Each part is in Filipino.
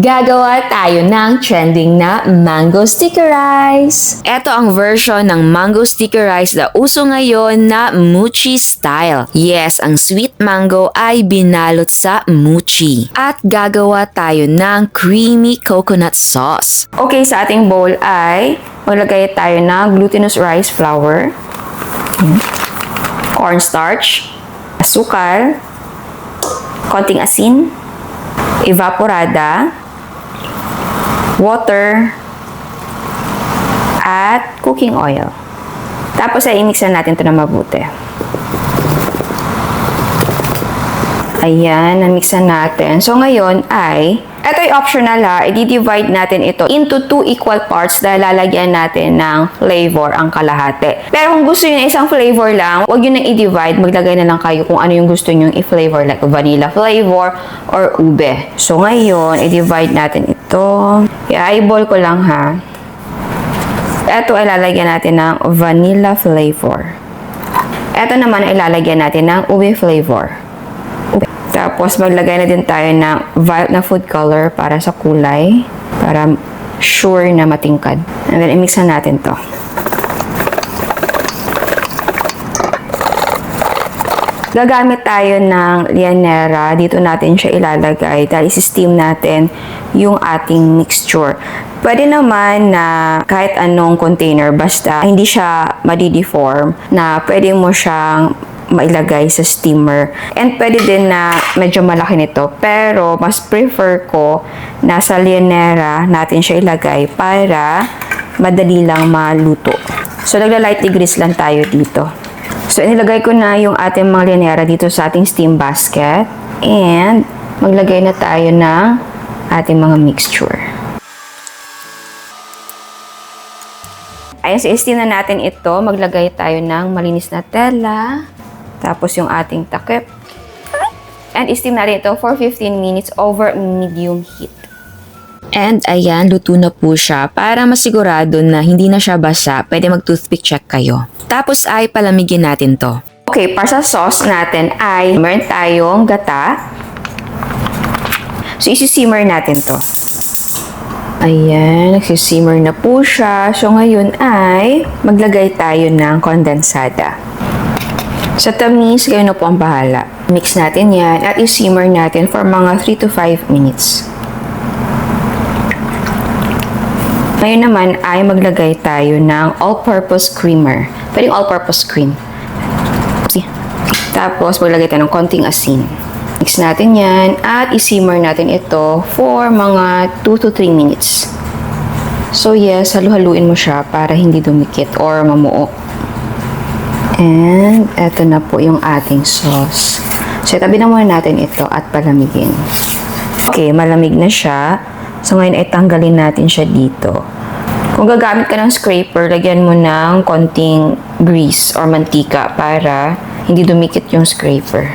Gagawa tayo ng trending na mango sticky rice. Ito ang version ng mango sticky rice na uso ngayon na mochi style. Yes, ang sweet mango ay binalot sa mochi. At gagawa tayo ng creamy coconut sauce. Okay, sa ating bowl ay maglagay tayo ng glutinous rice flour, cornstarch, asukal, konting asin, evaporada, water, at cooking oil. Tapos ay i-mix na natin ito na mabuti. Ayan, na-mix na natin. So ngayon ay, ito ay optional ha, i-divide natin ito into 2 equal parts dahil lalagyan natin ng flavor ang kalahati. Pero kung gusto nyo na isang flavor lang, huwag nyo na i-divide, maglagay na lang kayo kung ano yung gusto nyo i-flavor, like vanilla flavor or ube. So ngayon, i-divide natin ito. I-eyeball ko lang ha. Ito ay lalagyan natin ng vanilla flavor. Ito naman ay lalagyan natin ng ube flavor. Tapos, maglagay na din tayo ng violet na food color para sa kulay. Para sure na matingkad. And then, i-mix na natin to. Gagamit tayo ng lianera. Dito natin siya ilalagay dahil isi-steam natin yung ating mixture. Pwede naman na kahit anong container, basta hindi siya madideform, na pwede mo siyang mailagay sa steamer. And pwede din na medyo malaki nito. Pero, mas prefer ko na sa lianera natin siya ilagay para madali lang maluto. So, nagla-lightly grease lang tayo dito. So, inilagay ko na yung ating mga lianera dito sa ating steam basket. And, maglagay na tayo ng ating mga mixture. Ayan, so i-steam na natin ito. Maglagay tayo ng malinis na tela. Tapos yung ating takip. And i-steam natin ito for 15 minutes over medium heat. And ayan, luto na po siya. Para masigurado na hindi na siya basa, pwede mag-toothpick check kayo. Tapos ay palamigin natin to. Okay, para sa sauce natin ay meron tayong gata. So isi-simmer natin to. Ayan, nagsisimmer na po siya. So ngayon ay maglagay tayo ng kondensada. Sa tamis, kayo na po ang bahala. Mix natin yan at i-simmer natin for mga 3 to 5 minutes. Ngayon naman ay maglagay tayo ng all-purpose creamer. Pwedeng all-purpose cream. Tapos maglagay tayo ng konting asin. Mix natin yan at i-simmer natin ito for mga 2 to 3 minutes. So yes, halu-haluin mo siya para hindi dumikit or mamuo. And eto na po yung ating sauce. So itabi na muna natin ito at palamigin. Okay, malamig na siya. So ngayon ay tanggalin natin siya dito. Kung gagamit ka ng scraper, lagyan mo ng konting grease or mantika para hindi dumikit yung scraper.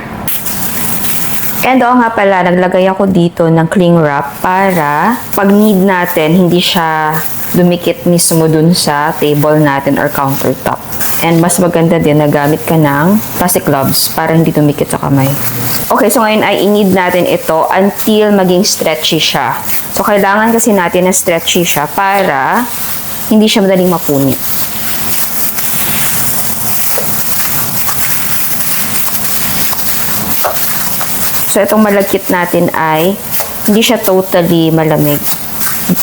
And oo nga pala, naglagay ako dito ng cling wrap para pag need natin, hindi siya dumikit mismo dun sa table natin or countertop. And mas maganda din na gamit ka ng plastic gloves para hindi dumikit sa kamay. Okay, so ngayon ay i-knead natin ito until maging stretchy siya. So kailangan kasi natin na stretchy siya para hindi siya madaling mapunit. So itong malagkit natin ay hindi siya totally malamig.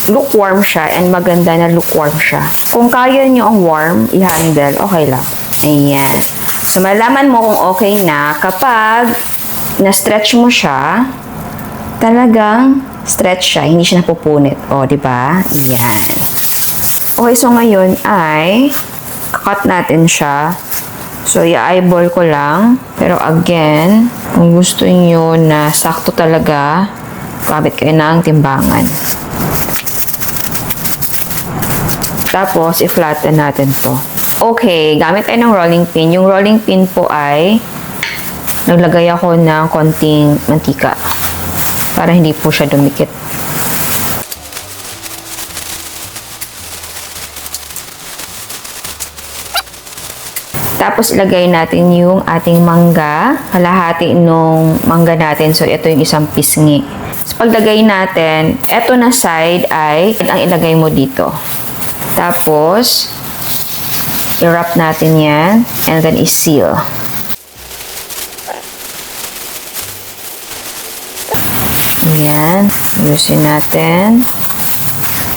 Lukewarm siya and maganda na lukewarm siya. Kung kaya nyo ang warm, i-handle, okay lang. Ayan. So, malaman mo kung okay na kapag na-stretch mo siya, talagang stretch siya, hindi siya napupunit. O, diba? Ayan. Okay, so ngayon ay cut natin siya. So, i-eyeball ko lang. Pero again, kung gusto nyo na sakto talaga, gamit kayo ng timbangan. Tapos, i-flatten natin to. Okay, gamit tayo ng rolling pin. Yung rolling pin po ay naglagay ako ng konting mantika para hindi po siya dumikit. Tapos ilagay natin yung ating mangga, kalahati nung mangga natin. So ito yung isang pisngi. So paglagay natin, eto na side ay ang ilagay mo dito. Tapos i-wrap natin yan and then i-seal. Ayan, ayusin natin.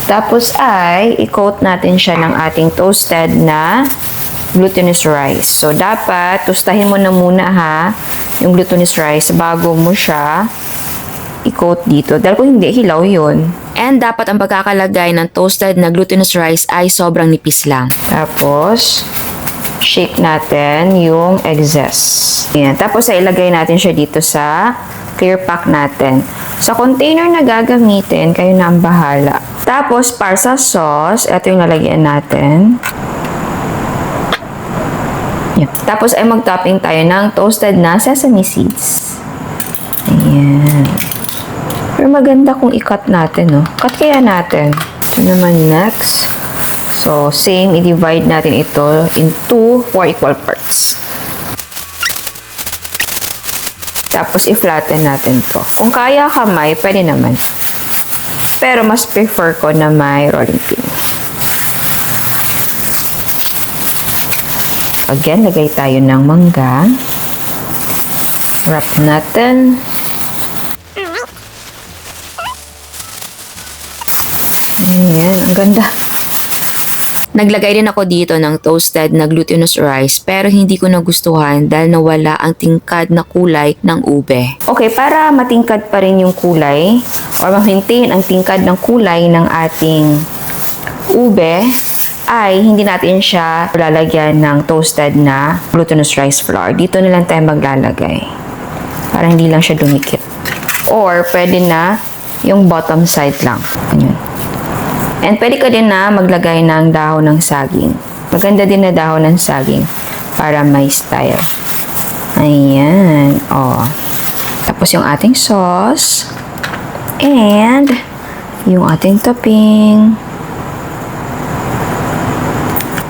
Tapos ay i-coat natin siya ng ating toasted na glutinous rice. So, dapat, tustahin mo na muna ha, yung glutinous rice bago mo siya i-coat dito. Dahil kung hindi, hilaw yun. And dapat ang pagkakalagay ng toasted na glutinous rice ay sobrang nipis lang. Tapos, shake natin yung excess. Ayan. Tapos, ay ilagay natin siya dito sa clear pack natin. Sa container na gagamitin, kayo na ang bahala. Tapos, para sa sauce, ito yung lalagyan natin. Yep. Tapos ay mag-topping tayo ng toasted na sesame seeds. Ayan. Pero maganda kung i-cut natin, no? Cut kaya natin. Ito naman next. So, same, i-divide natin ito into 4 equal parts. Tapos, i-flatten natin to. Kung kaya kamay, pwede naman. Pero, mas prefer ko na may rolling pin. Again, lagay tayo ng mangga. Wrap natin. Ayan, ang ganda. Naglagay din ako dito ng toasted na glutinous rice pero hindi ko nagustuhan dahil nawala ang tingkad na kulay ng ube. Okay, para matingkad pa rin yung kulay or ma-maintain ang tingkad ng kulay ng ating ube, ay hindi natin siya lalagyan ng toasted na glutinous rice flour. Dito na lang tayo maglalagay. Para hindi lang siya dumikit. Or, pwede na yung bottom side lang. Ganyan. And pwede ka din na maglagay ng dahon ng saging. Maganda din na dahon ng saging para may style. Ayan. O. Tapos yung ating sauce. And yung ating topping.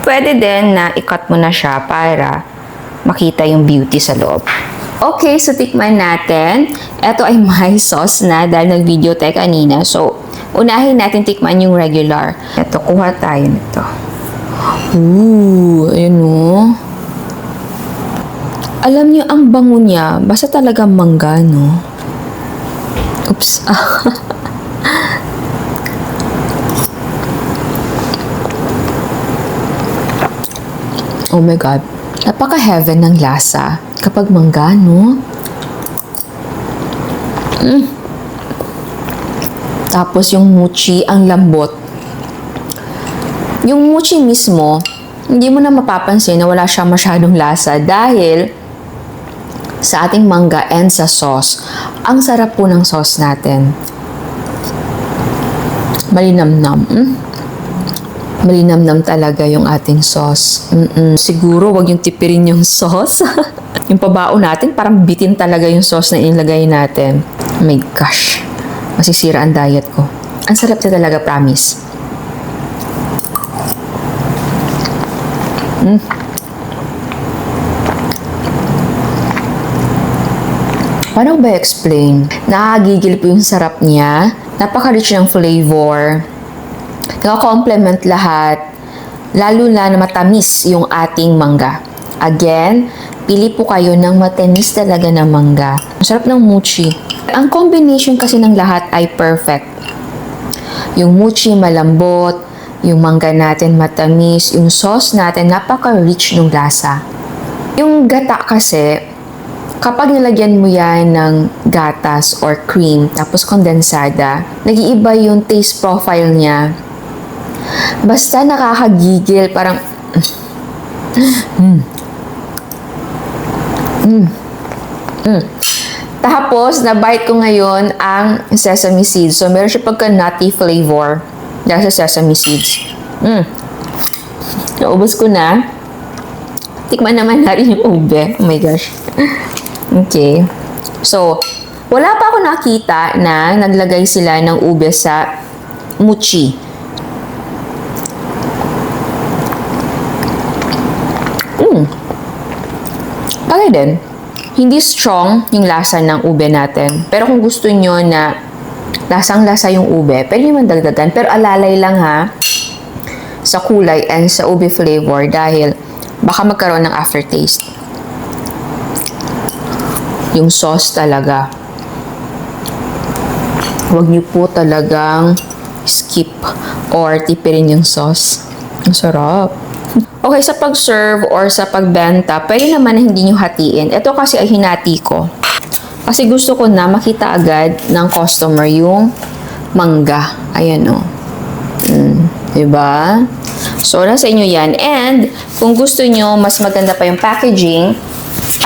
Pwede din na i-cut mo na siya para makita yung beauty sa loob. Okay, so tikman natin. Ito ay may sauce na dahil nag-video tayo kanina. So, unahin natin tikman yung regular. Ito, kuha tayo nito. Ayun o. Alam niyo, ang bango niya, basta talaga mangga, no? Oops. Oh my God. Napaka-heaven ng lasa kapag mangga, no? Tapos yung mochi, ang lambot. Yung mochi mismo, hindi mo na mapapansin na wala siyang masyadong lasa dahil sa ating mangga and sa sauce. Ang sarap po ng sauce natin. Malinamnam. Malinamnam talaga yung ating sauce. Siguro, wag yung tipirin yung sauce. Yung pabao natin, parang bitin talaga yung sauce na inilagay natin. Oh my gosh. Masisira ang diet ko. Ang sarap na talaga, promise. Paano ba explain? Nakagigil po yung sarap niya. Napaka-rich ng flavor. Naka-complement lahat, lalo na matamis yung ating mangga. Again, pili po kayo ng matamis talaga na mangga. Ang sarap ng mochi. Ang combination kasi ng lahat ay perfect. Yung mochi malambot, yung mangga natin matamis, yung sauce natin napaka-rich ng lasa. Yung gata kasi, kapag nilagyan mo yan ng gatas or cream, tapos kondensada, nag-iiba yung taste profile niya. Basta nakakagigil, parang Tapos, na-bite ko ngayon ang sesame seeds. So, meron siya pagka-nutty flavor dahil sa sesame seeds. Naubos ko na. Tikman naman natin yung ube. Oh my gosh. Okay. So, wala pa ako nakita na naglagay sila ng ube sa mochi. din. Hindi strong yung lasa ng ube natin. Pero kung gusto nyo na lasang-lasa yung ube, pwede naman dagdagan. Pero alalay lang ha, sa kulay and sa ube flavor dahil baka magkaroon ng aftertaste. Yung sauce talaga. Huwag niyo po talagang skip or tipirin yung sauce. Ang sarap. Okay, sa pag-serve or sa pagbenta, pwede naman na hindi nyo hatiin. Ito kasi ay hinati ko. Kasi gusto ko na makita agad ng customer yung mangga. Ayan o. Diba? So, nasa inyo yan. And, kung gusto nyo, mas maganda pa yung packaging,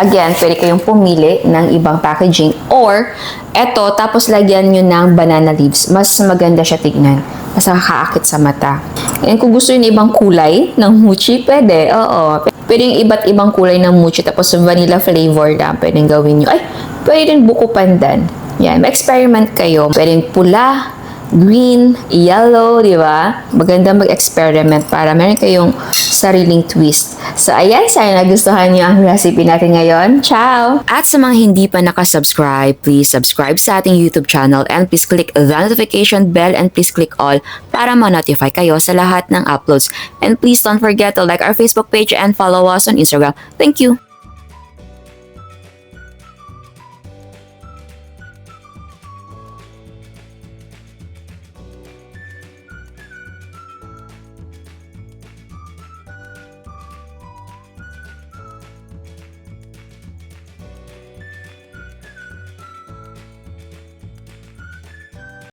again, pwede kayong pumili ng ibang packaging. Or, eto, tapos lagyan nyo ng banana leaves. Mas maganda siya tignan. Mas nakakaakit sa mata. And kung gusto nyo ng ibang kulay ng mochi, pwede. Oo. Pwede yung iba't ibang kulay ng mochi. Tapos vanilla flavor lang. Pwede gawin nyo. Ay, pwede din buko pandan. Yan. Mag-experiment kayo. Pwede pula, green, yellow, di ba? Maganda mag-experiment para meron kayong sariling twist. So, ayan, sana nagustuhan niyo ang recipe natin ngayon. Ciao! At sa mga hindi pa nakasubscribe, please subscribe sa ating YouTube channel and please click the notification bell and please click all para ma-notify kayo sa lahat ng uploads. And please don't forget to like our Facebook page and follow us on Instagram. Thank you!